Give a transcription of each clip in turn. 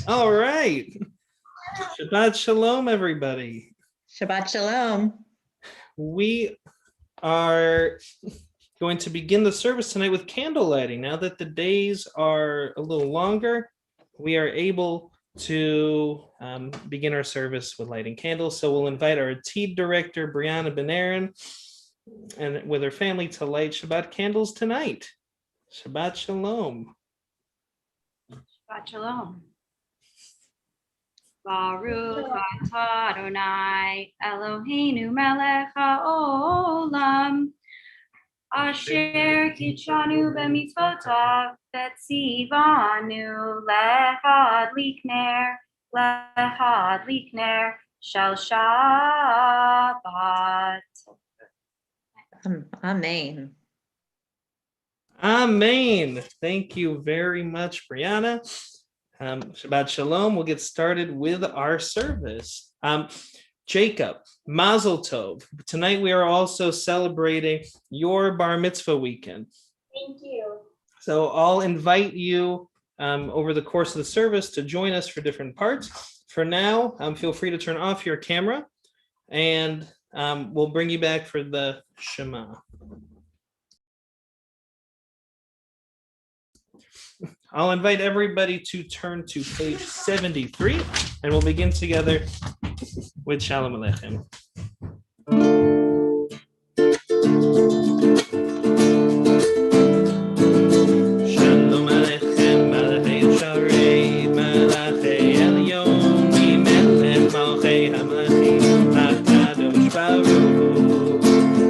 All right. Shabbat Shalom, everybody. Shabbat Shalom. We are going to begin the service tonight with candle lighting. Now that the days are a little longer, we are able to begin our service with lighting candles. So we'll invite our Ted director, Brianna Ben Aaron, and with her family to light Shabbat candles tonight. Shabbat Shalom. Shabbat Shalom. Baruch atah Adonai Eloheinu melech haolam asher kitshanu b'mitzvotav v'tzivanu lehad likner shel Shabbat. Amen. Amen. Thank you very much, Brianna. Shabbat Shalom. We'll get started with our service. Jacob, Mazel Tov. Tonight we are also celebrating your Bar Mitzvah weekend. Thank you. So I'll invite you over the course of the service to join us for different parts. For now, feel free to turn off your camera, and we'll bring you back for the Shema. I'll invite everybody to turn to page 73, and we'll begin together with Shalom Aleichem. Shalom Aleichem, Malachei Yisharei, Malachei Elyon, Mimelech Malchei Hamlachim, HaKadosh Baruch Hu.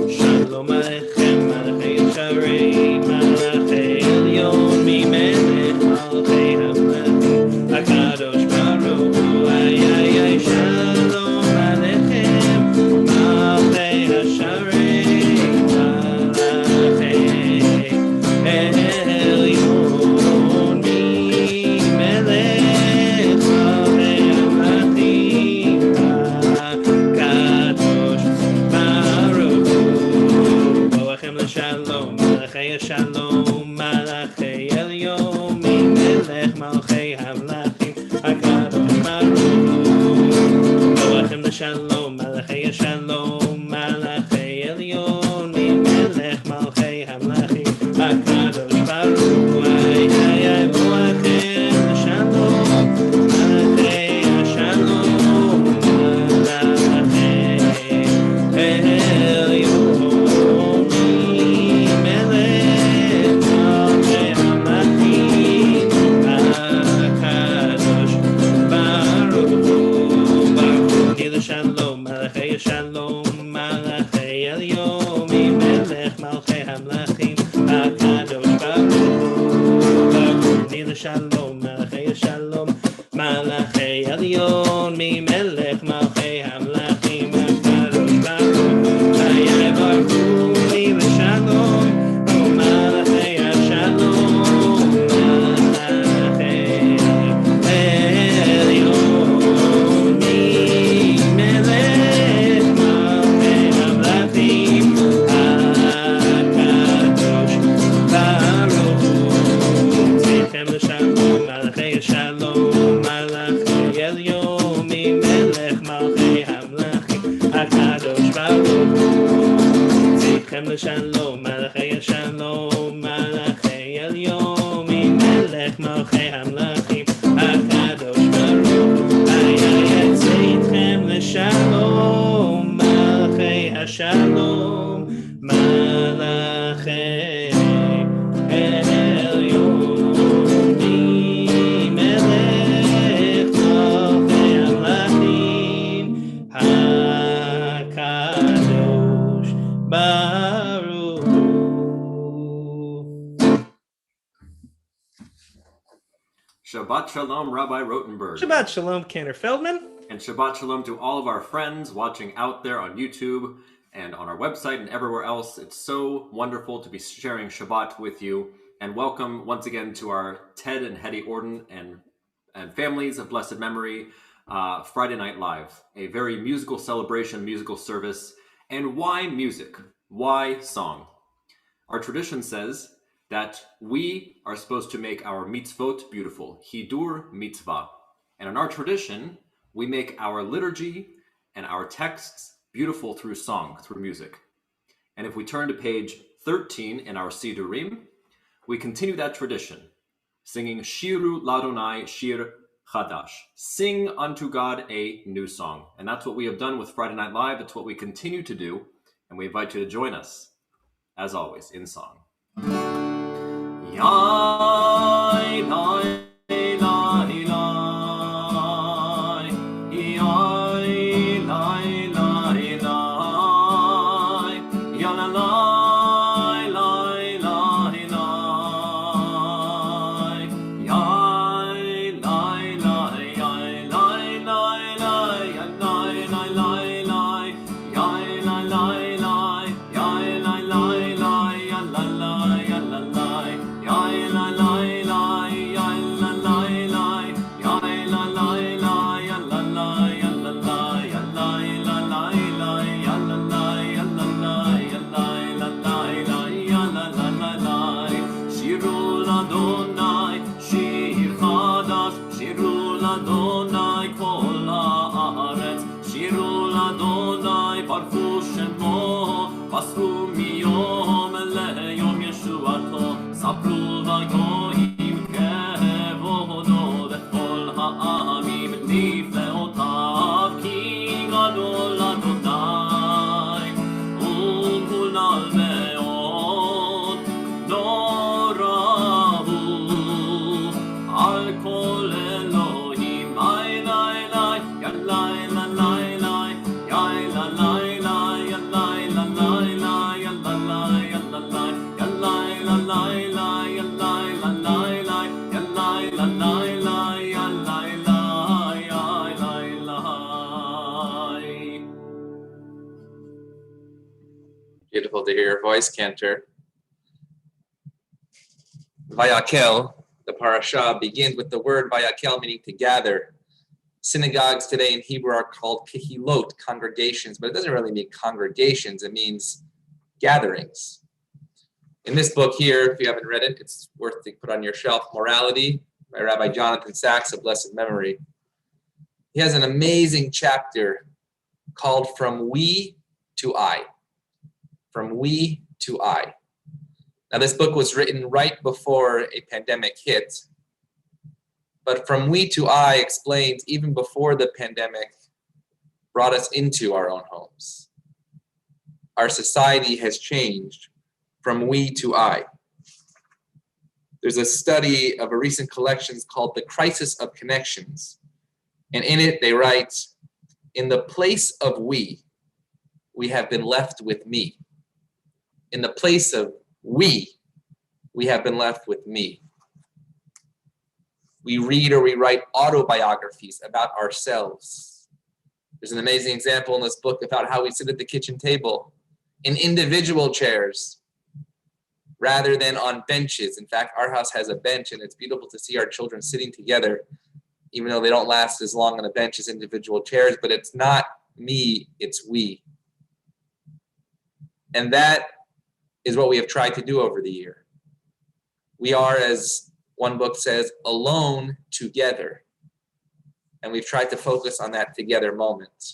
Shalom Aleichem, Malachei Yisharei, Malachei Elyon, Mimelech Malchei Hamlachim, HaKadosh Baruch Hu. Ay, ay, ay, Shalom Aleichem, Malchei Yisharei, Malachei Elyon, Mimelech Malchei Hamlachim, HaKadosh Baruch Hu. Boachem l'shalom, Malachei Shalom, Malachei Elyon, Mimelech Malchei Hamlachim, HaKadosh Baruch Hu. Boachem l'shalom, Malachei Shalom, Malachei Elyon, Mimelech Malchei Hamlachim, HaKadosh Baruch Hu. Ay, ay, ay, boachem l'shalom, Malachei Shalom, Malachei Elyon, Mimelech Malchei Hamlachim, HaKadosh Baruch Hu. Baruch Hu l'shalom, Malachei Shalom, Malachei Elyon, Mimelech Malchei Hamlachim, HaKadosh Baruch Hu. Baruch Hu l'shalom, Malachei Shalom, Malachei Elyon, Mimelech Malchei Hamlachim, HaKadosh Baruch Hu. Ay, ay, Baruch Hu l'shalom, oh, Malachei Shalom, Malachei Elyon, Mimelech Malchei Hamlachim, HaKadosh Baruch Hu. Tzichem l'shalom, Malachei Shalom, Malachei Elyon, Mimelech Malchei Hamlachim, HaKadosh Baruch Hu. Tzichem l'shalom, Malachei Shalom, Malachei Elyon, Mimelech Malchei Hamlachim, HaKadosh Baruch Hu. Ay, ay, ay, tzichem l'shalom, Malachei Shalom, Malachei Elyon, Mimelech Malchei Hamlachim, HaKadosh Baruch Hu. Shabbat Shalom, Rabbi Rotenberg. Shabbat Shalom, Cantor Feldman. And Shabbat Shalom to all of our friends watching out there on YouTube and on our website and everywhere else. It's so wonderful to be sharing Shabbat with you. And welcome once again to our Ted and Hedy Orden and families of blessed memory Friday Night Live. A very musical celebration, musical service. And why music? Why song? Our tradition says that we are supposed to make our mitzvot beautiful, hidur mitzvah. And in our tradition, we make our liturgy and our texts beautiful through song, through music. And if we turn to page 13 in our Sidurim, we continue that tradition, singing Shiru Ladonai Shir Chadash. Sing unto God a new song. And that's what we have done with Friday Night Live. It's what we continue to do. And we invite you to join us, as always, in song. Yai, lai, lai, lai. Yai, lai, lai, lai. Ya, la, lai, lai, lai, lai. Yai, lai, lai, yai, lai, lai, lai. Ya, lai, lai, lai, lai. Yai, lai, lai, lai. Yai, lai, lai, lai. Ya, la, lai, ya, la, lai. Yai, la, lai, lai. Yai, la, lai, lai. Yai, la, lai, lai. Ya, la, lai, ya, la, lai. Ya, lai, la, lai, lai. Ya, la, lai, ya, la, lai. Ya, lai, la, lai, lai. Ya, la, la, lai, lai. Shiru l'Adonai, shir chadash. Shiru l'Adonai kol haaretz. Shiru l'Adonai baruchu shemo. Basru miyom leyom yeshuato. Sapru v'goyim kevodo v'chol ha'amim nifleotav ki gadol Adonai u'mulal me'od norahu al kol Elohim ay lay lay ya lay la lay lay yay la lay lay ya lay la lay lay ya la lay ya la lay ya lay la lay lay ya lay la lay lay ya lay la lay lay ya lay lay ya lay lay. Beautiful to hear your voice, Cantor. Vayakel, the parasha, begins with the word Vayakel, meaning to gather. Synagogues today in Hebrew are called kehilot, congregations, but it doesn't really mean congregations, it means gatherings. In this book here, if you haven't read it, it's worth to put on your shelf, Morality by Rabbi Jonathan Sachs of blessed memory. He has an amazing chapter called From We to I. From We to I. Now, this book was written right before a pandemic hit, but From We to I explains even before the pandemic brought us into our own homes. Our society has changed from we to I. There's a study of a recent collection called The Crisis of Connections, and in it they write, in the place of we have been left with me. In the place of we have been left with me. We read or we write autobiographies about ourselves. There's an amazing example in this book about how we sit at the kitchen table in individual chairs rather than on benches. In fact, our house has a bench, and it's beautiful to see our children sitting together, even though they don't last as long on a bench as individual chairs, but it's not me, it's we. And that is what we have tried to do over the year. We are, as one book says, alone together. And we've tried to focus on that together moment.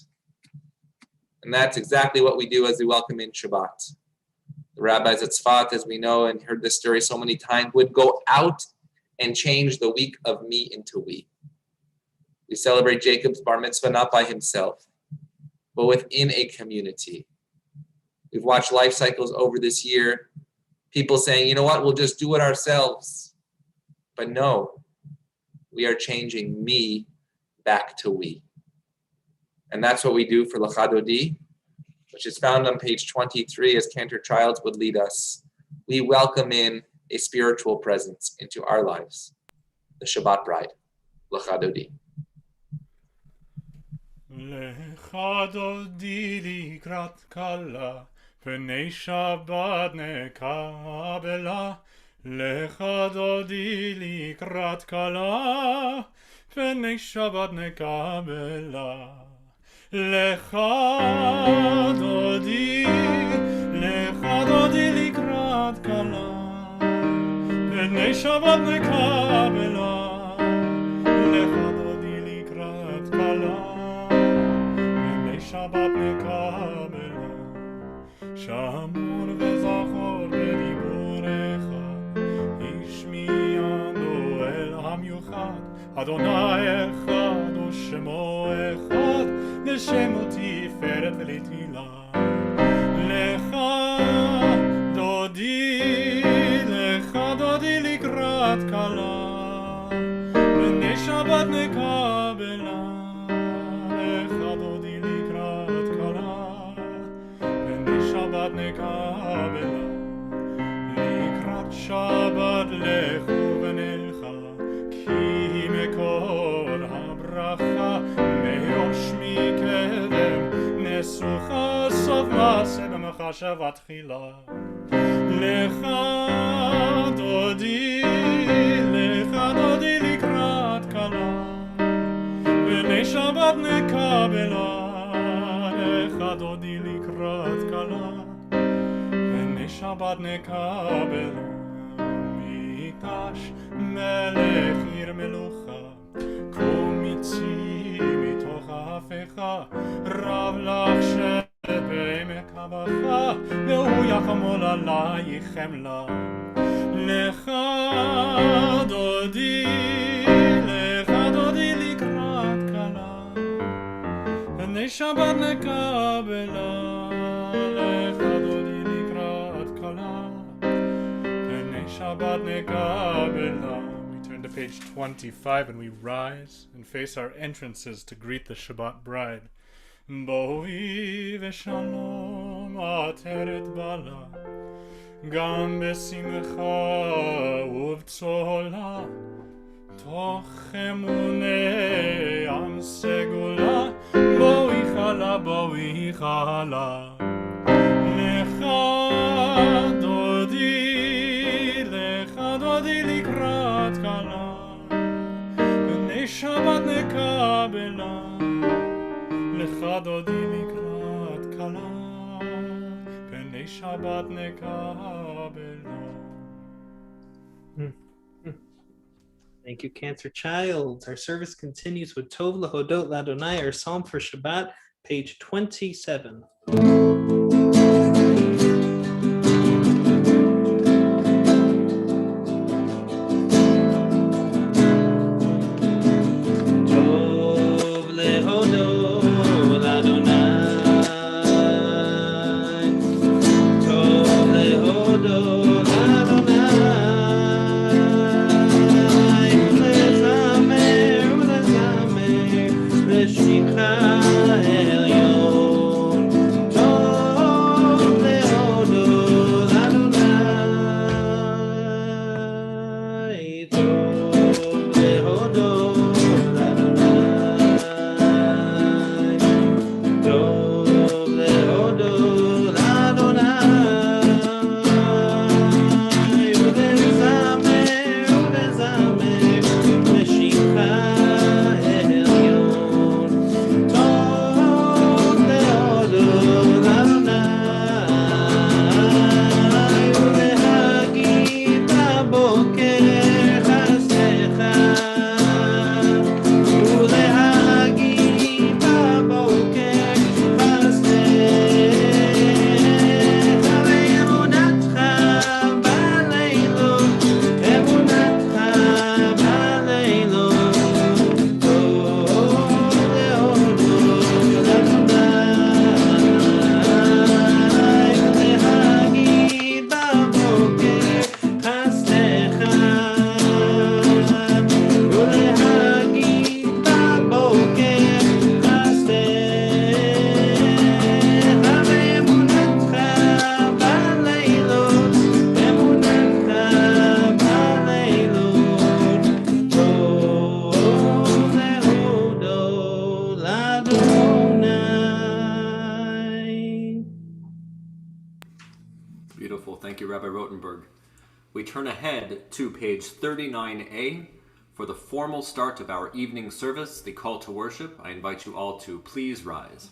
And that's exactly what we do as we welcome in Shabbat. The rabbis at Tzfat, as we know and heard this story so many times, would go out and change the week of me into we. We celebrate Jacob's bar mitzvah not by himself, but within a community. We've watched life cycles over this year, people saying, you know what, we'll just do it ourselves. But no, we are changing me back to we. And that's what we do for L'chadodi, which is found on page 23 as Cantor Childs would lead us. We welcome in a spiritual presence into our lives, the Shabbat bride, L'chadodi. L'chadodi likrat kala, pnei Shabbat nekabela. L'chadodi likrat kala, pnei Shabbat nekabela. L'chadodi likrat kala, בני שבת נקבלה, לך דודי לקראת כלה, בני שבת נקבלה, שמור וזכור בדיבורך, השמיענו אל המיוחד, אדוני אחד ושמו אחד, לשם ותפארת ולתהילה. לך דודי לקראת כלה, בני שבת נקבלה, לך דודי לקראת כלה, בני שבת נקבלה, לקראת שבת לכו ונלכה, כי מקור הברכה מראש מקדם, נסוכה סוף מעשה במחשבה תחילה. לך דודי לקראת כלה, בני שבת נקבלה, לך דודי לקראת כלה, בני שבת נקבלה, מקדש מלך עיר מלוכה, קום יצאי מתוך ההפכה, רב לך שבעמק הבכה, והוא יחמול עלייך חמלה. לך דודי לקראת כלה, בני שבת נקבלה, לך דודי לקראת כלה, בני שבת נקבלה. We turn to page 25 and we rise and face our entrances to greet the Shabbat bride. בואי ושלום עטרת בלה, גם בשמחה ובצהלה, תוך אמוני עם סגולה, בואי חלה לך דודי לקראת כלה, בני שבת נקבלה, לך דודי לקראת כלה, בני שבת נקבלה. Thank you, Cancer Child. Our service continues with Tov Lahodot Ladonai, our psalm for Shabbat, page 27. We turn ahead to page 39A for the formal start of our evening service, the call to worship. I invite you all to please rise.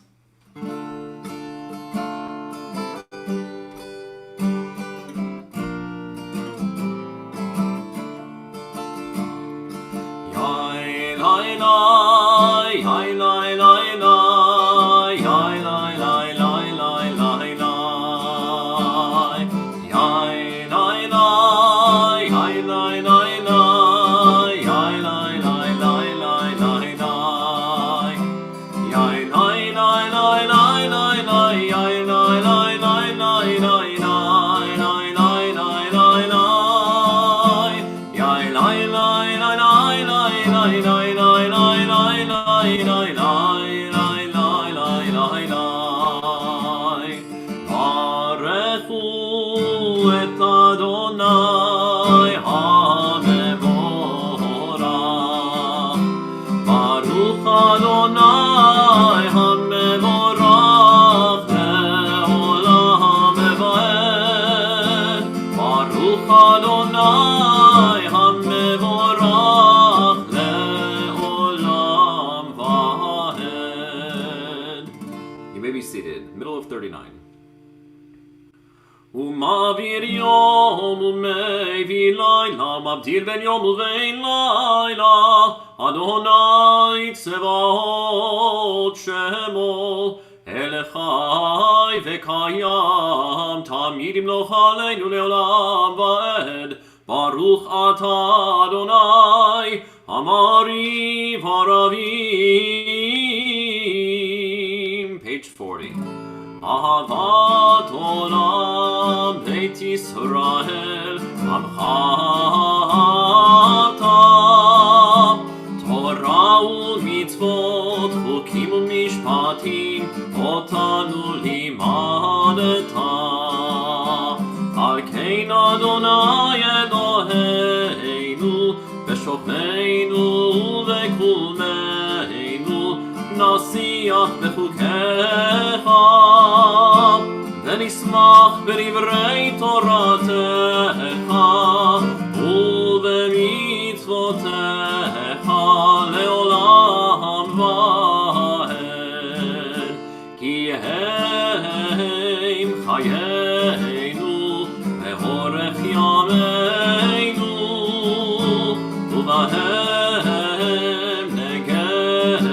You may be seated. Middle of 39. ומעביר יום ומביא לילה, מבדיל בין יום ובין לילה, אדוני צבאות שמו, הלך חי וקיים, תמיד ימלוך עלינו לעולם ועד, ברוך אתה אדוני, המריב הרבים. Page 40. אהבת עולם בית ישראל, עמך אתה, תורה ומצוות, חוקים ומשפטים, אותנו לימדת. על כן אדוני אלוהינו, בשוכבנו ובקומנו, נשיח בחוקיך, ונשמח בדברי תורתך, ובמצוותיך לעולם ועד. כי הם חיינו ואורך ימינו, ובהם נגד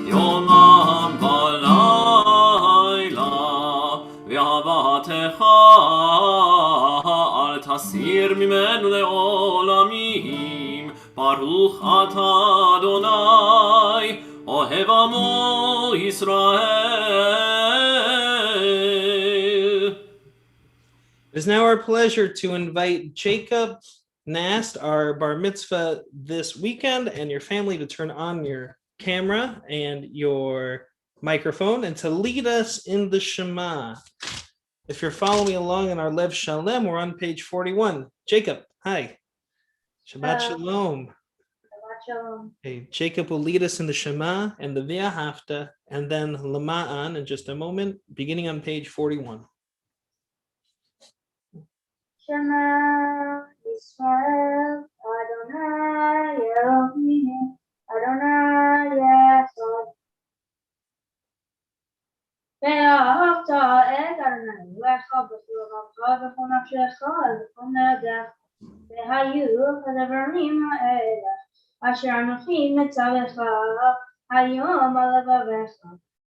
יומם בלילה, ואהבתך אל תסיר ממנו לעולמים. ברוך אתה אדוני, אוהב עמו ישראל. It is now our pleasure to invite Jacob Nast, our bar mitzvah this weekend, and your family to turn on your camera and your microphone and to lead us in the Shema. If you're following along in our Lev Shalem, we're on page 41. Jacob, hi. Shabbat Shalom. Okay, Jacob will lead us in the Shema and the V'ahavta, and then Lama'an in just a moment, beginning on page 41. Shema Yisrael, Adonai Eloheinu, Adonai Echad. ואהבת את אדוני אלוהיך בכל לבבך ובכל נפשך ובכל מאודיך. והיו הדברים האלה אשר אנוכי מצווך היום על לבביך,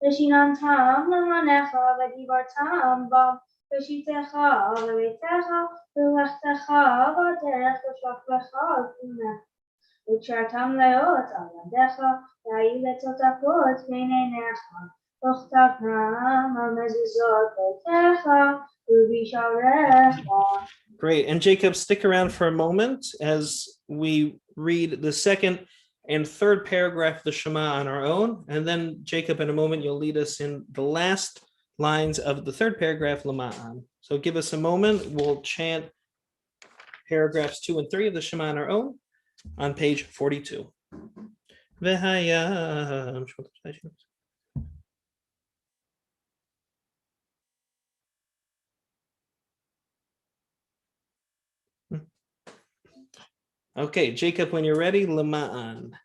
ושיננתם למענך ודיברתם בם, ושיתך בביתך ולכתך בדרך ושוכבך על פניך, וקשרתם לאות על ידיך, והיו לטוטפות בין עיניך, וכתבתם על מזוזות ביתך ובשעריך. Great. And Jacob, stick around for a moment as we read the second and third paragraph of the Shema on our own. And then, Jacob, in a moment, you'll lead us in the last lines of the third paragraph, Lama'an. So give us a moment. We'll chant paragraphs 2 and 3 of the Shema on our own on page 42. Okay, Jacob, when you're ready, Lama'an.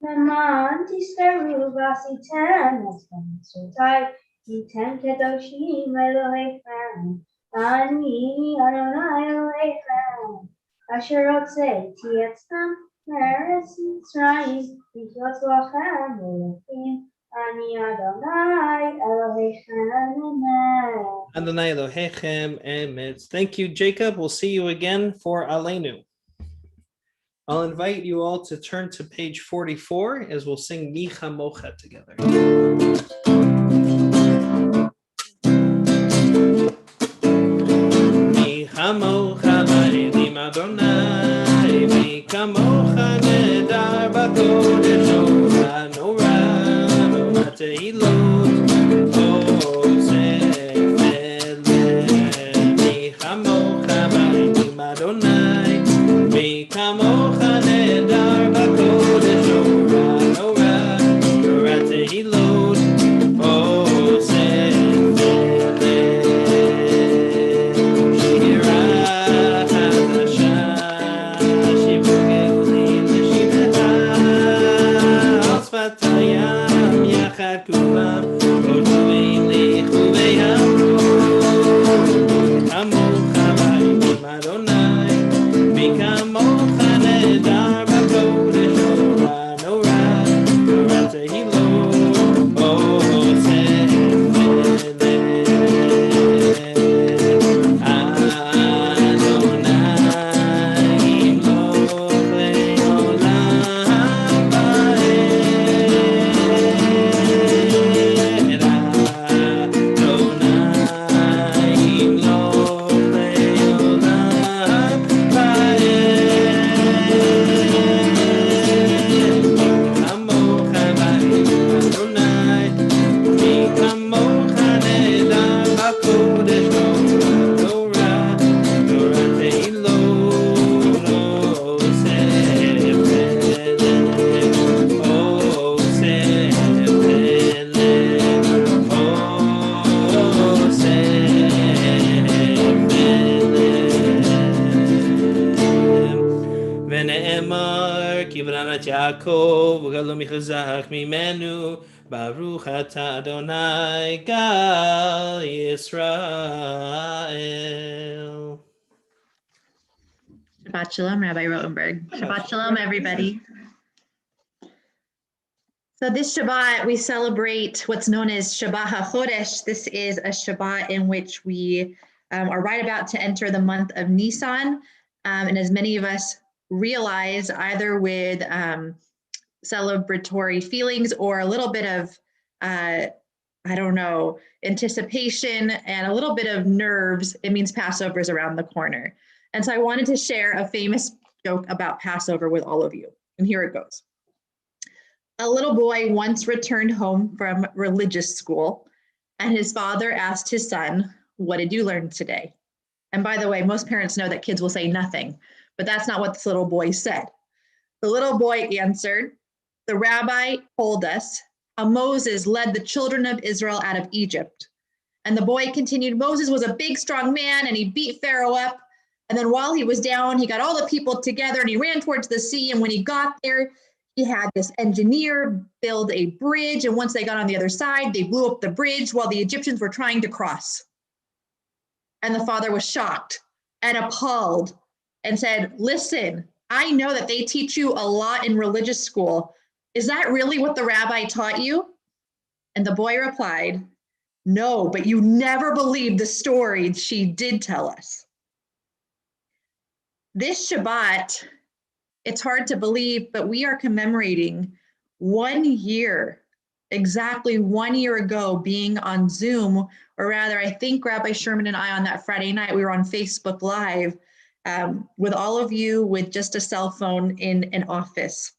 למען תזכרו ועשיתם את מצוותיי, ייתן קדושים אלוהיכם, אני אדוני אלוהיכם, אשר הוצאתי אתכם מארץ מצרים, לחיות לכם אלוהים, אני אדוני אלוהיכם אמת. Adonai Elohechem Emetz. Thank you, Jacob. We'll see you again for Aleinu. I'll invite you all to turn to page 44 as we'll sing Mi Chamocha together. Mi Chamocha Ba'elim Adonai, Mi Chamocha Nedar B'Kodesh, Ora Nora, Nora Tehilot, Mi Chamocha Ba'elim Adonai, Mi Chamocha Nedar B'Kodesh, Ora Nora, Nora Tehilot, Yaakov, v'galo michazach mimenu, Baruch ata Adonai Gal Yisrael. Shabbat Shalom, Rabbi Rotenberg. Shabbat Shalom, everybody. So this Shabbat, we celebrate what's known as Shabbat HaChodesh. This is a Shabbat in which we are right about to enter the month of Nisan. And as many of us realize, either with celebratory feelings or a little bit of, anticipation and a little bit of nerves, it means Passover is around the corner. And so I wanted to share a famous joke about Passover with all of you. And here it goes. A little boy once returned home from religious school, and his father asked his son, "What did you learn today?" And by the way, most parents know that kids will say nothing, but that's not what this little boy said. The little boy answered, "The rabbi told us how Moses led the children of Israel out of Egypt." And the boy continued, "Moses was a big, strong man, and he beat Pharaoh up. And then while he was down, he got all the people together, and he ran towards the sea. And when he got there, he had this engineer build a bridge. And once they got on the other side, they blew up the bridge while the Egyptians were trying to cross." And the father was shocked and appalled and said, "Listen, I know that they teach you a lot in religious school. Is that really what the rabbi taught you?" And the boy replied, "No, but you never believed the story she did tell us." This Shabbat, it's hard to believe, but we are commemorating 1 year, exactly 1 year ago, being on Zoom, or rather, I think Rabbi Sherman and I on that Friday night, we were on Facebook Live with all of you with just a cell phone in an office.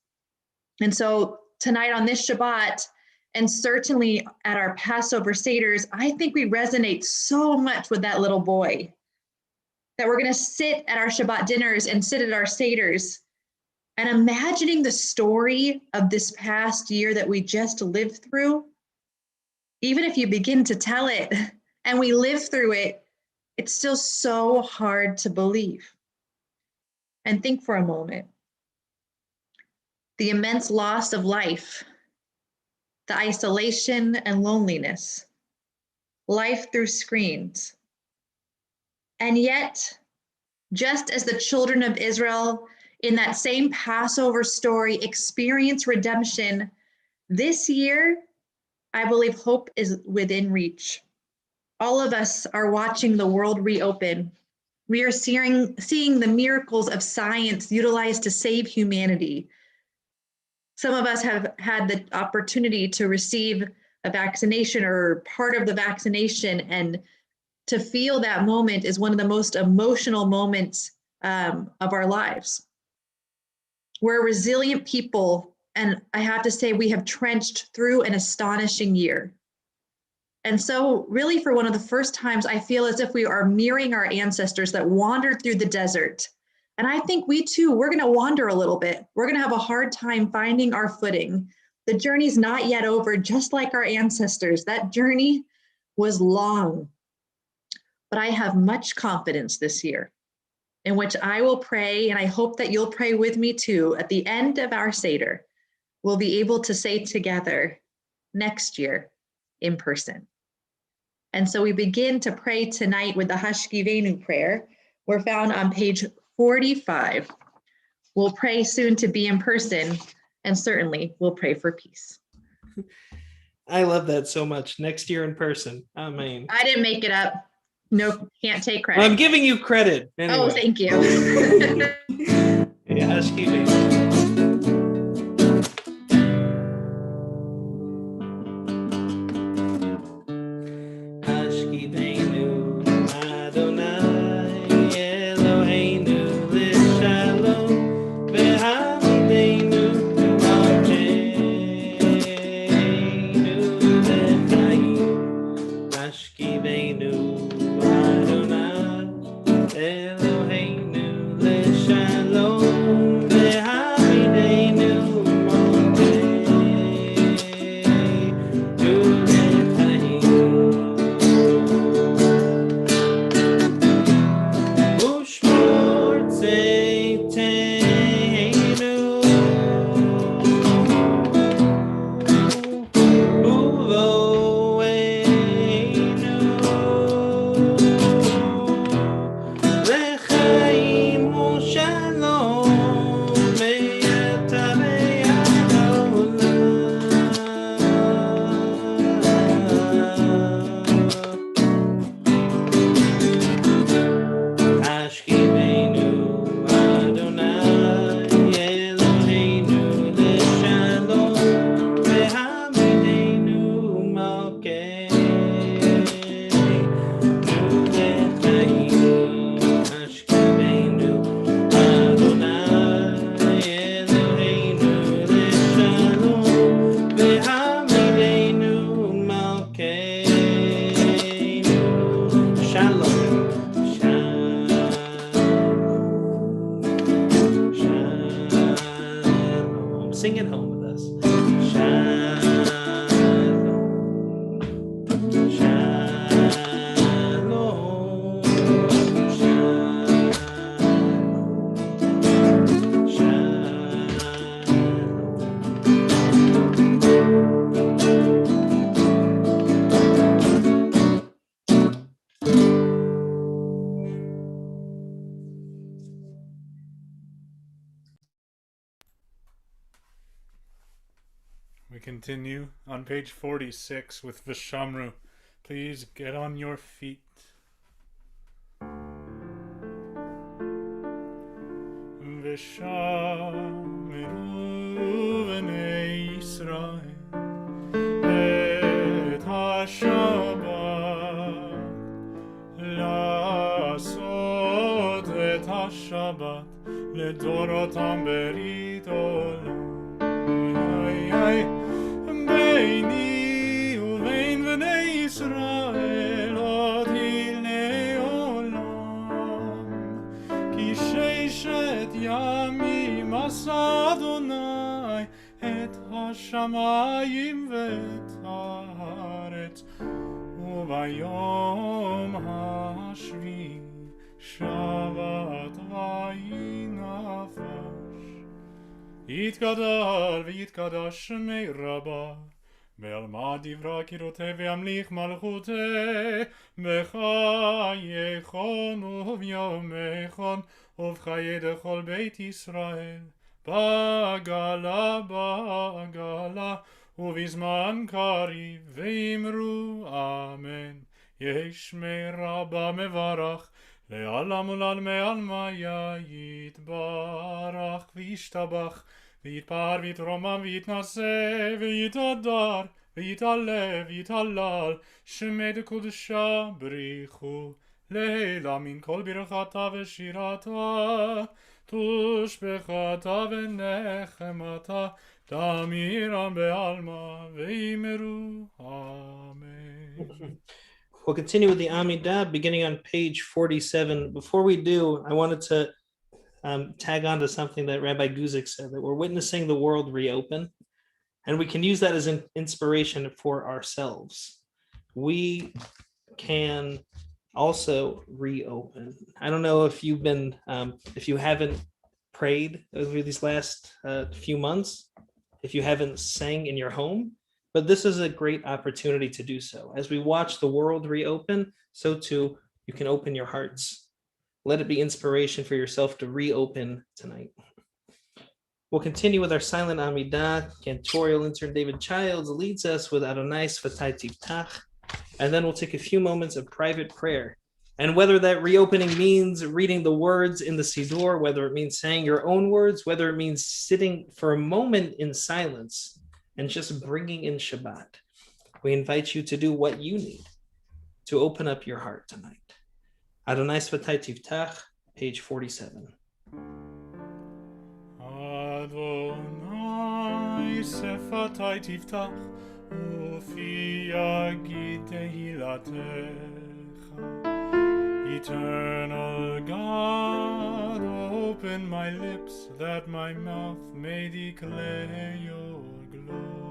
And so tonight on this Shabbat, and certainly at our Passover Seders, I think we resonate so much with that little boy that we're going to sit at our Shabbat dinners and sit at our Seders and imagining the story of this past year that we just lived through. Even if you begin to tell it and we live through it, it's still so hard to believe. And think for a moment. The immense loss of life, the isolation and loneliness, life through screens, And yet, just as the children of Israel in that same Passover story experience redemption, this year, I believe hope is within reach. All of us are watching the world reopen. We are seeing the miracles of science utilized to save humanity. Some of us have had the opportunity to receive a vaccination or part of the vaccination, and to feel that moment is one of the most emotional moments of our lives. We're a resilient people, and I have to say we have trenched through an astonishing year. And so really for one of the first times, I feel as if we are mirroring our ancestors that wandered through the desert. And I think we too, we're gonna wander a little bit. We're gonna have a hard time finding our footing. The journey's not yet over, just like our ancestors. That journey was long. But I have much confidence this year in which I will pray, and I hope that you'll pray with me too. At the end of our Seder, we'll be able to say together next year in person. And so we begin to pray tonight with the Hashkivenu prayer. We're found on page 45. We'll pray soon to be in person, and certainly we'll pray for peace. I love that so much. Next year in person. Amen. I didn't make it up. No, can't take credit. I'm giving you credit. Anyway. Oh, thank you. Yeah, Hashkivenu. Sing it home with us. Shalom. Shalom. We continue on page 46 with Vishamru. Please get on your feet. Vishamru b'nei Yisrael et ha-Shabbat la'asot et ha-Shabbat לדורותם ברית עולם. ביני ובין בני ישראל עוד היא לעולם. כי ששת ימים עשה אדוני את השמיים ואת הארץ, וביום השביעי שבת וינפש. יתגדל ויתקדש שמי רבה בעלמא דברה קירותי וימליך מלכותי בחייכון וביומכון ובחיי דכל בית ישראל בעגלה ובזמן קריב ואמרו אמן יהי שמי רבה מברך לעלם ולעלמי עלמיה יתברך וישתבח ויתפאר ויתרומם ויתנשא ויתהדר ויתעלה ויתהלל שמי דקודשה בריחו לילה מן כל ברכתה ושירתה תושבחתה ונחמתה תמירם בעלמא ואמרו amen. We'll continue with the Amidah beginning on page 47. Before we do, I wanted to tag on to something that Rabbi Guzik said, that we're witnessing the world reopen, and we can use that as an inspiration for ourselves. We can also reopen. I don't know if you've been, if you haven't prayed over these last few months, if you haven't sang in your home, but this is a great opportunity to do so. As we watch the world reopen, so too you can open your hearts. Let it be inspiration for yourself to reopen tonight. We'll continue with our silent Amidah. Cantorial intern David Childs leads us with Adonai Sfatai Tiftach, and then we'll take a few moments of private prayer. And whether that reopening means reading the words in the Siddur, whether it means saying your own words, whether it means sitting for a moment in silence and just bringing in Shabbat, we invite you to do what you need to open up your heart tonight. Adonai Sfatai Tiftach, page 47. Adonai Sfatai Tiftach, Ufi Yagid Tehilatecha. Eternal God, open my lips that my mouth may declare your glory.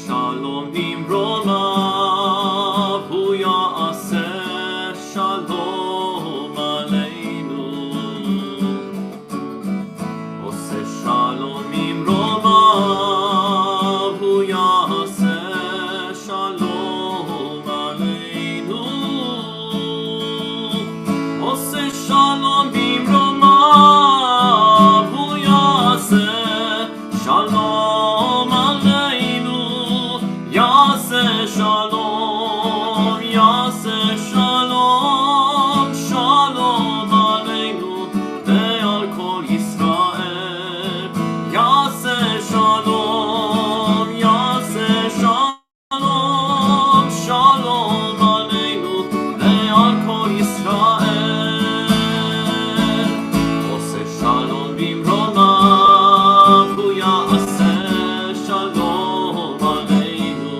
Shalom bimromav, hu ya'aseh shalom aleinu. Oseh shalom bimromav, hu ya'aseh shalom aleinu. Oseh shalom bimromav, hu ya'aseh shalom aleinu. Yaseh shalom, yaseh shalom, shalom aleinu ve'al kol Yisrael. Yaseh shalom, yaseh shalom, shalom aleinu ve'al kol Yisrael. Oseh shalom bimromav, hu ya'aseh shalom aleinu.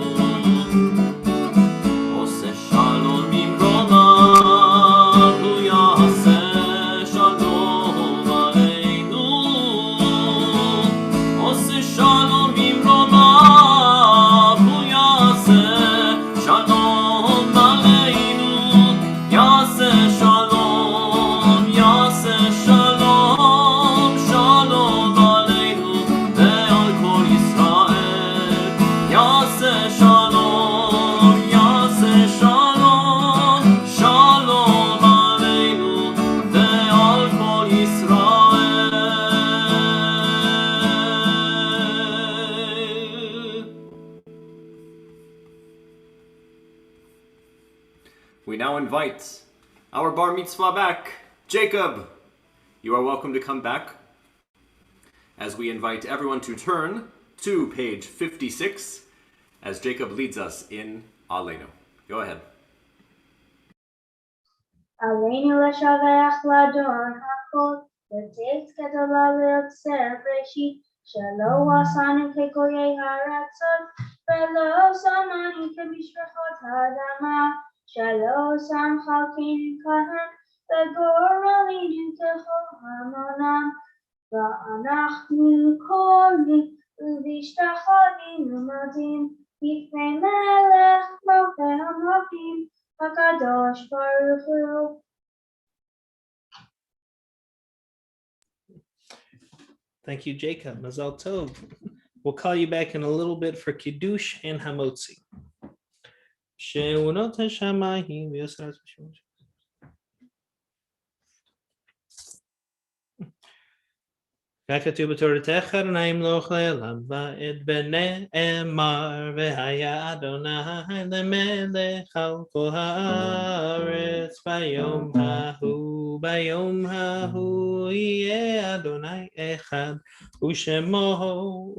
we now invite our bar mitzvah back, Jacob. You are welcome to come back as we invite everyone to turn to page 56 as Jacob leads us in Aleinu. Go ahead. עלינו לשבח לאדון הכל, לתת גדולה ליוצר בראשית, שלא עשנו כגויי הארצות, ולא שמנו כמשפחות האדמה, שלא שם חלקנו כהן, וגורלנו ככל המונם, ואנחנו קוראים ובהשתחווינו מודים, לפני מלך מלכי המלכים, הקדוש ברוך הוא. Thank you, Jacob. Mazal Tov. We'll call you back in a little bit for Kiddush and Hamotzi. She'unot hashamayim v'yosras v'shimosh. ככתוב בתורתך אדוני ימלוך לעולם ועד ונאמר והיה אדוני למלך על כל הארץ ביום ההוא יהיה אדוני אחד ושמו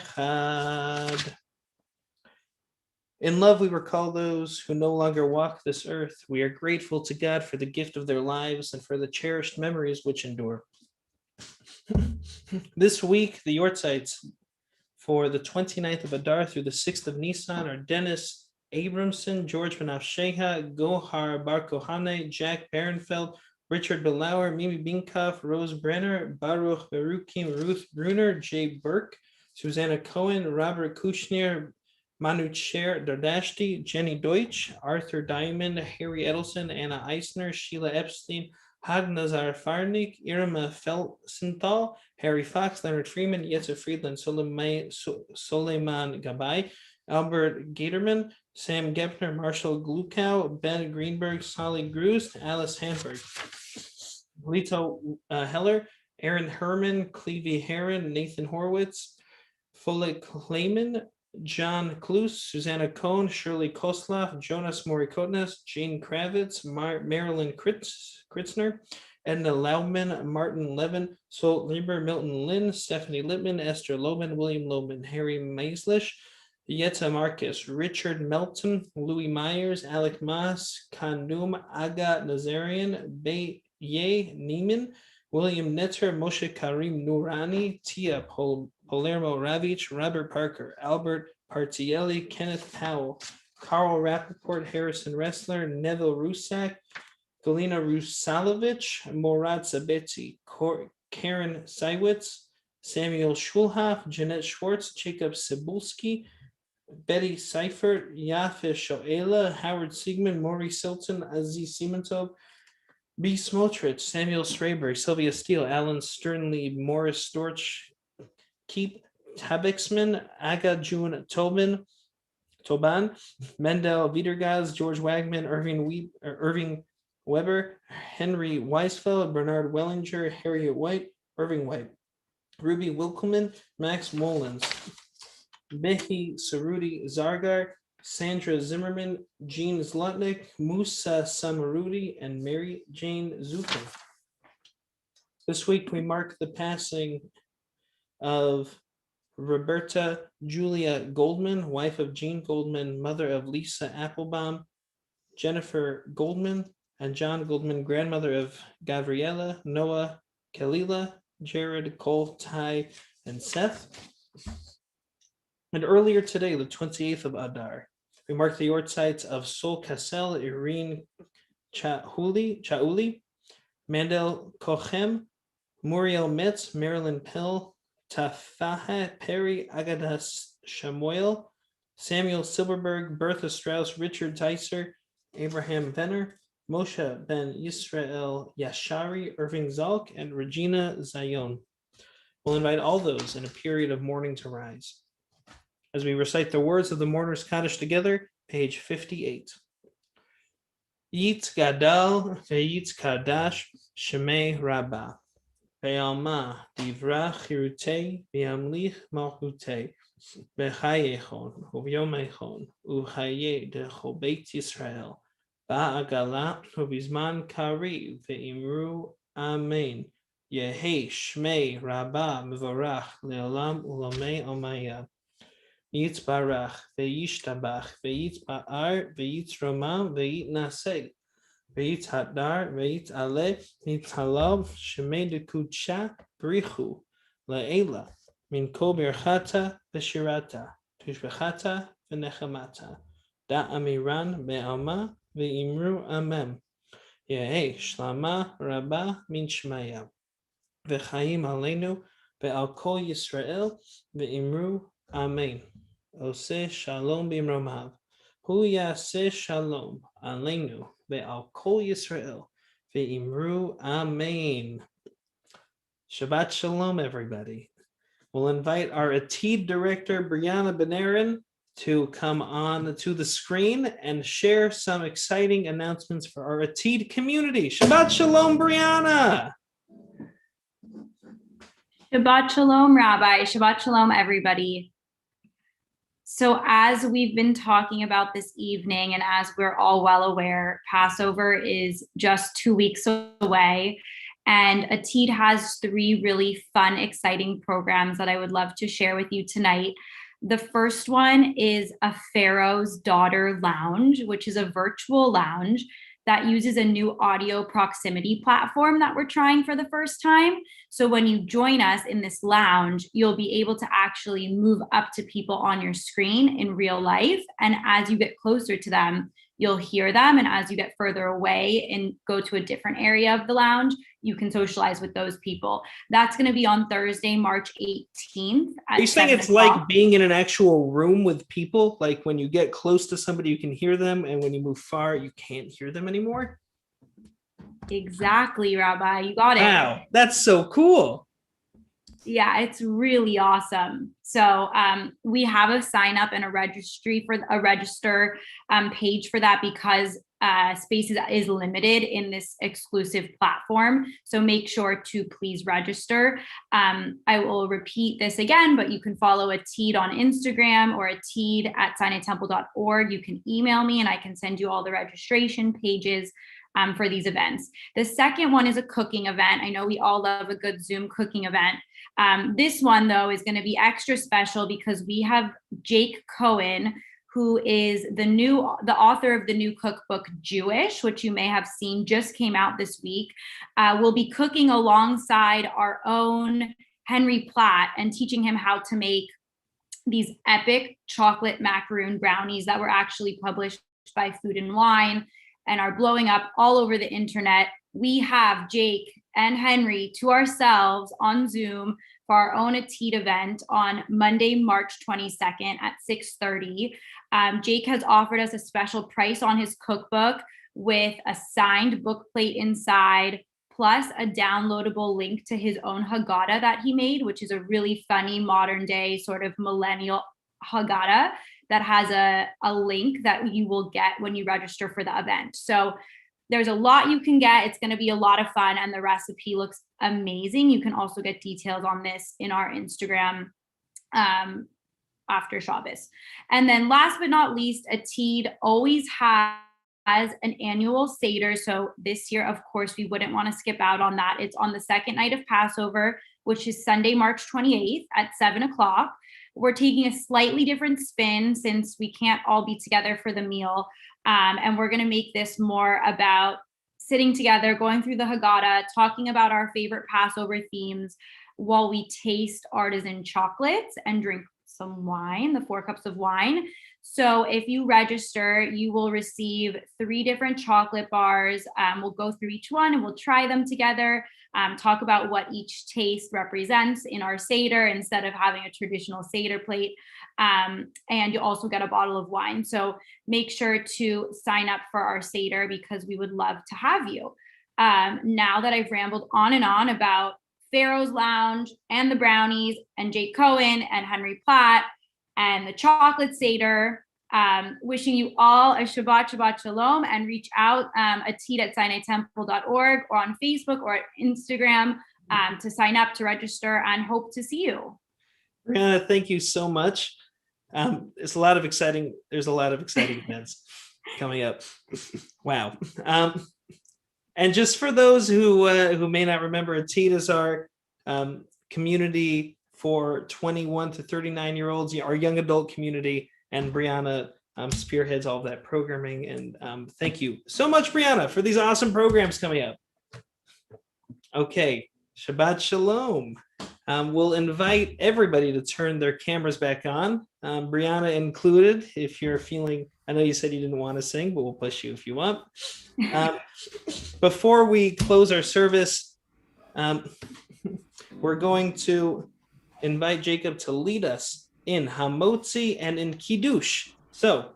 אחד. In love, we recall those who no longer walk this earth. We are grateful to God for the gift of their lives and for the cherished memories which endure. This week, the Yortzites for the 29th of Adar through the 6th of Nisan are Dennis Abramson, George Benafsheha, Gohar Bar Kohane, Jack Barenfeld, Richard Belauer, Mimi Binkoff, Rose Brenner, Baruch Berukim, Ruth Bruner, Jay Burke, Susanna Cohen, Robert Kushner, Manu Cher Dardashti, Jenny Deutsch, Arthur Diamond, Harry Edelson, Anna Eisner, Sheila Epstein, Hag Nazar Farnik, Irma Felsenthal, Harry Fox, Leonard Freeman, Yetzer Friedland, Soleiman Gabay, Albert Gaterman, Sam Gepner, Marshall Glukow, Ben Greenberg, Solly Grust, Alice Handberg, Lito Heller, Aaron Herman, Clevie Heron, Nathan Horwitz, Follett Clayman, John Klus, Susanna Cohn, Shirley Kosloff, Jonas Morikotnas, Jane Kravitz, Marilyn Kritzner, Edna Laubman, Martin Levin, Sol Lieber, Milton Lynn, Stephanie Lippman, Esther Loban, William Loban, Harry Meislish, Yetta Marcus, Richard Melton, Louis Myers, Alec Moss, Kandum, Aga Nazarian, Ye Neiman, William Netter, Moshe Karim Nourani, Tia Palermo Ravich, Robert Parker, Albert Partielli, Kenneth Powell, Carl Rappaport, Harrison Ressler, Neville Rusak, Galina Rusalovich, Morad Sabetzi, Karen Seiwitz, Samuel Schulhoff, Jeanette Schwartz, Jacob Cebulski, Betty Seifert, Yafe Shoela, Howard Siegman, Maury Silton, Aziz Siementov, B. Smotrich, Samuel Strayberg, Sylvia Steele, Alan Sternly, Morris Storch, Keep Tabixman, Aga June Toban, Mendel Wiedergaz, George Wagman, Irving Weber, Henry Weisfeld, Bernard Wellinger, Harriet White, Irving White, Ruby Wilkelman, Max Mullins, Becky Sarudi Zargar, Sandra Zimmerman, Jean Zlotnick, Musa Samarudi, and Mary Jane Zukin. This week we mark the passing of Roberta Julia Goldman, wife of Jean Goldman, mother of Lisa Applebaum, Jennifer Goldman, and John Goldman, grandmother of Gabriella, Noah, Kalila, Jared, Cole, Ty, and Seth. And earlier today, the 28th of Adar, we mark the Yortzites of Sol Kassel, Irene Chauli, Mandel Kochem, Muriel Metz, Marilyn Pill, Tafaha Perry, Agadas Shamuel, Samuel Silverberg, Bertha Strauss, Richard Tyser, Abraham Venner, Moshe Ben Yisrael Yashari, Irving Zalk, and Regina Zayon. We'll invite all those in a period of mourning to rise. As we recite the words of the mourners Kaddish together, page 58. Yitz Gadal ve'yitz Kadash Shemei Rabbah. Be'alma divra chirute be'amlich malchute bechayechon uvyomechon uhaye dechol Beit Yisrael ba'agala ubizman kari ve'imru amen Yehi shmei rabba mevorach leolam ulamei omaya Yitzbarach ve'yishtabach ve'yitzba'ar ve'yitzroma ve'yitnaseh Ve'yitzhadar, ve'yitzaleh, ve'yitzhalav, shemei dekudsha, brichu, la'ela, min kol birchata v'shirata, tushbechata v'nechamata, da'amiran be'alma, ve'imru amem, ye'eh shlama rabba min shmaya, ve'chaim aleinu, ve'al kol Yisrael, ve'imru amen. Oseh shalom b'imromav. Hu yaseh shalom aleinu ve'al kol Yisrael ve'imru amen. Shabbat shalom, everybody. We'll invite our Atid director, Brianna Benarin, to come on to the screen and share some exciting announcements for our Atid community. Shabbat shalom, Brianna. Shabbat shalom, Rabbi. Shabbat shalom, everybody. So as we've been talking about this evening, and as we're all well aware, Passover is just 2 weeks away. And Atid has 3 really fun, exciting programs that I would love to share with you tonight. The first one is a Pharaoh's Daughter Lounge, which is a virtual lounge that uses a new audio proximity platform that we're trying for the first time. So when you join us in this lounge, you'll be able to actually move up to people on your screen in real life. And as you get closer to them, you'll hear them. And as you get further away and go to a different area of the lounge, you can socialize with those people. That's going to be on Thursday, March 18th. Are you saying it's like being in an actual room with people? Like when you get close to somebody, you can hear them, and when you move far, you can't hear them anymore? Exactly, Rabbi. You got it. Wow, that's so cool. Yeah, it's really awesome. So we have a sign up and a registry for a register page for that, because space is limited in this exclusive platform. So make sure to please register. I will repeat this again, but you can follow Atid on Instagram or atid@sinaitemple.org. You can email me and I can send you all the registration pages for these events. The second one is a cooking event. I know we all love a good Zoom cooking event. This one, though, is going to be extra special because we have Jake Cohen, who is the author of the new cookbook Jewish, which you may have seen just came out this week. Will be cooking alongside our own Henry Platt and teaching him how to make these epic chocolate macaroon brownies that were actually published by Food and Wine and are blowing up all over the internet. We have Jake and Henry to ourselves on Zoom for our own Atid event on Monday, March 22nd at 6:30. Jake has offered us a special price on his cookbook with a signed book plate inside, plus a downloadable link to his own Haggadah that he made, which is a really funny modern day sort of millennial Haggadah that has a link that you will get when you register for the event. So there's a lot you can get. It's going to be a lot of fun, and the recipe looks amazing. You can also get details on this in our Instagram after Shabbos. And then last but not least, Atid always has an annual Seder. So this year, of course, we wouldn't want to skip out on that. It's on the second night of Passover, which is Sunday, March 28th at 7:00. We're taking a slightly different spin since we can't all be together for the meal. And we're going to make this more about sitting together, going through the Haggadah, talking about our favorite Passover themes while we taste artisan chocolates and drink some wine, the 4 cups of wine. So if you register, you will receive 3 different chocolate bars. We'll go through each one and we'll try them together, talk about what each taste represents in our Seder instead of having a traditional Seder plate. And you also get a bottle of wine. So make sure to sign up for our Seder because we would love to have you. Now that I've rambled on and on about Pharaoh's Lounge and the brownies and Jake Cohen and Henry Platt and the chocolate Seder, wishing you all a Shabbat Shalom, and reach out Atid@sinaitemple.org or on Facebook or Instagram to sign up, to register, and hope to see you. Brianna, thank you so much. There's a lot of exciting events coming up. Wow. And just for those who may not remember, ATID is our community for 21 to 39-year-olds, our young adult community, and Brianna spearheads all of that programming. And thank you so much, Brianna, for these awesome programs coming up. Okay, Shabbat Shalom. We'll invite everybody to turn their cameras back on, Brianna included. If you're feeling, I know you said you didn't want to sing, but we'll push you if you want. Before we close our service, we're going to invite Jacob to lead us in Hamotzi and in Kiddush. So,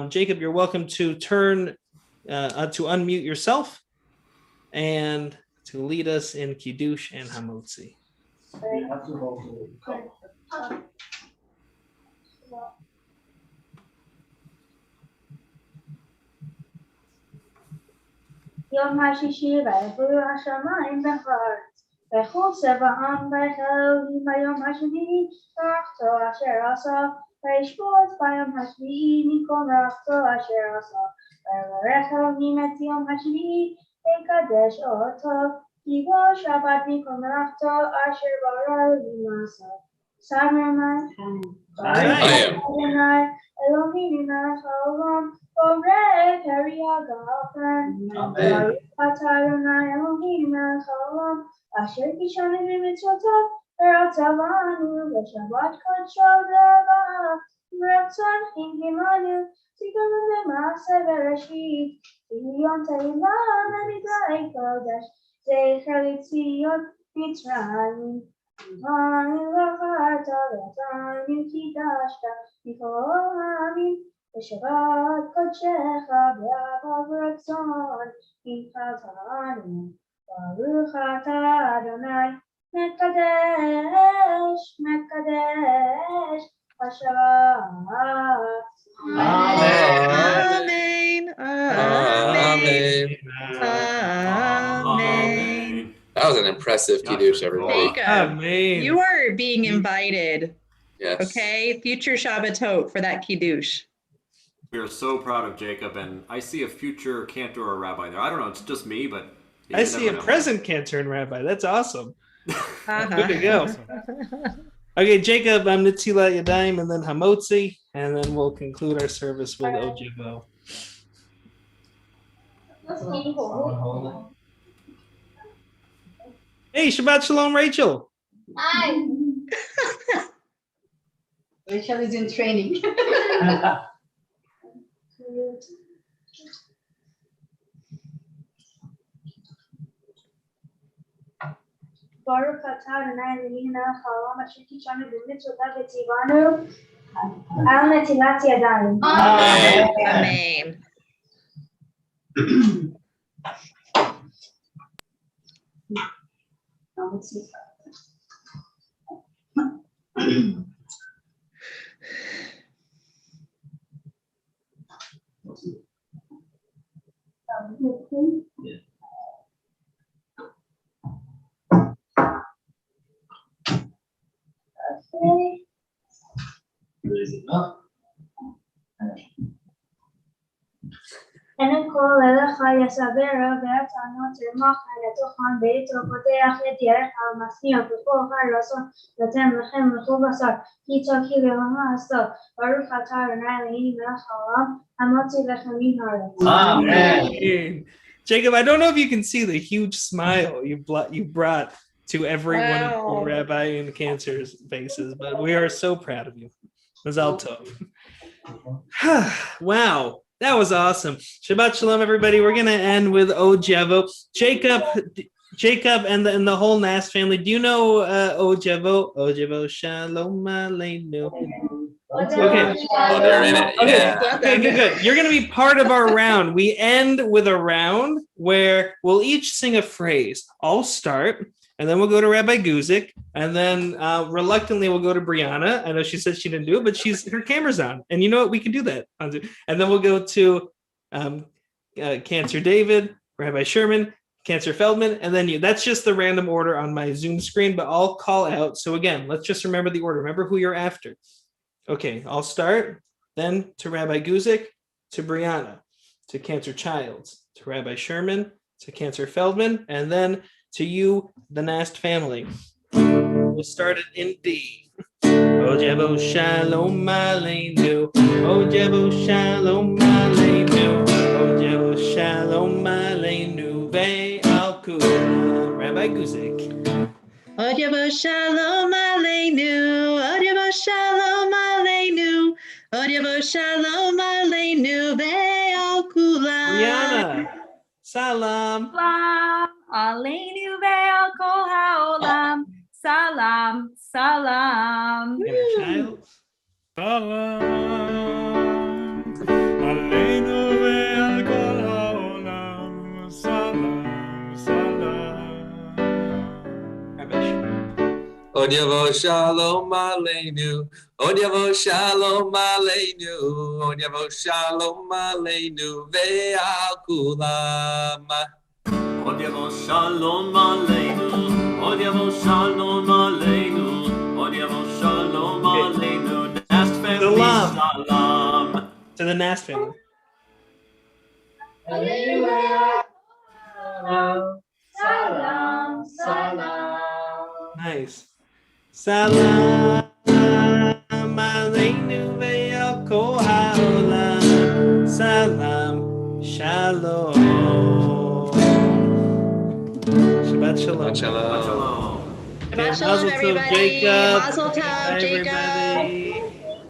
Jacob, you're welcome to to unmute yourself and to lead us in Kiddush and Hamotzi. יום השישי ויפלו השמיים בחרץ ויחול צבע העם באלוהים ביום השביעי מלאכתו אשר עשה וישפוט ביום השביעי מכל מלאכתו אשר עשה ויברך אלוהים את יום השביעי ויקדש אותו כי בו שבת מכל מלאכתו אשר ברא אלוהים לעשות. Samurai, Adonai, Elohim melech haolam, borei peri hagafen. Baruch atah Adonai Elohim melech haolam, asher kishanu b'mitzvotav, v'ratzah banu v'shabbat kodsho le'avah, v'ratzon hingimanu, tziganu b'maaseh bereshit, v'yom te'ilah l'nidrei kodesh, zecher l'tzion Mitzrayim. ושבת קודשך באהבה ורצון הנחלתנו ברוך אתה אדוני מקדש מקדש השבת. Amen. Amen. Amen. That was an impressive Kiddush, everybody. Jacob, you are being invited. Yes. Okay, future Shabbatot for that Kiddush. We are so proud of Jacob, and I see a future cantor or rabbi there. I don't know, it's just me, but I see a present cantor and rabbi. That's awesome. Good to go. Okay, Jacob, I'm Netilat Yadayim, and then Hamotzi, and then we'll conclude our service with Ojevo. Hey, Shabbat Shalom, Rachel. Hi. Rachel is in training. Baruch atah Adonai Elohim melech haolam asher kishanu b'mitzvotav v'tzivanu al netilat yadayim. Amen. אין כל אליך יסבר והטענות תרמח לתוכן ביתו פותח את ירך המסניע בכל הרצון נותן לכם לכל בשר כי תוקי ולמעשו ברוך אתה אדוני אלוהים מלך העולם המוציא לכם מן הארץ. Amen. Jacob, I don't know if you can see the huge smile you brought to every one of the rabbi and cancer's faces, but we are so proud of you. Mazal tov. Wow. That was awesome. Shabbat Shalom, everybody. We're going to end with Ojevo. Jacob and the whole Nass family. Do you know Ojevo? Ojevo Shalom Aleinu. Okay. Oh, they're in it. Yeah. Okay, good. You're going to be part of our round. We end with a round where we'll each sing a phrase. I'll start, and then we'll go to Rabbi Guzik, and then reluctantly we'll go to Brianna. I know she said she didn't do it, but her camera's on, and you know what? We can do that. And then we'll go to Cancer David, Rabbi Sherman, Cancer Feldman, and then you. That's just the random order on my Zoom screen, but I'll call out. So again, let's just remember the order. Remember who you're after. Okay, I'll start. Then to Rabbi Guzik, to Brianna, to Cancer Childs, to Rabbi Sherman, to Cancer Feldman, and then to you, the Nast family. We'll start it in D. O Jebo Shalom Aleinu. O Jebo Shalom Aleinu. O Jebo Shalom Aleinu. Ve'al Kulam. Rabbi Guzik. O Jebo Shalom Aleinu. O Jebo Shalom Aleinu. O Jebo Shalom Aleinu. Ve'al Kulam. Brianna. Salam. Salam aleinu ve'al kol ha'olam. Salam, salam. Cancer Childs. Salam aleinu ve'al kol ha'olam. Salam, salam. Rabbi Sherman. Od Yavo Shalom Aleinu. Od Yavo Shalom Aleinu. Od Yavo Shalom Aleinu. Ve'al kulam. Od Yavo Shalom Aleinu. Od Yavo Shalom Aleinu. Od Yavo Shalom Aleinu. Nast family Salam. salam. To the Nast family. Salam, salam. Nice. Salam aleinu ve'al kol ha'olam. Salam shalom. Shabbat shalom. Shalom. Shalom. Shabbat shalom, Mazel tov, everybody. Jacob. Mazel tov, Bye, Jacob. everybody.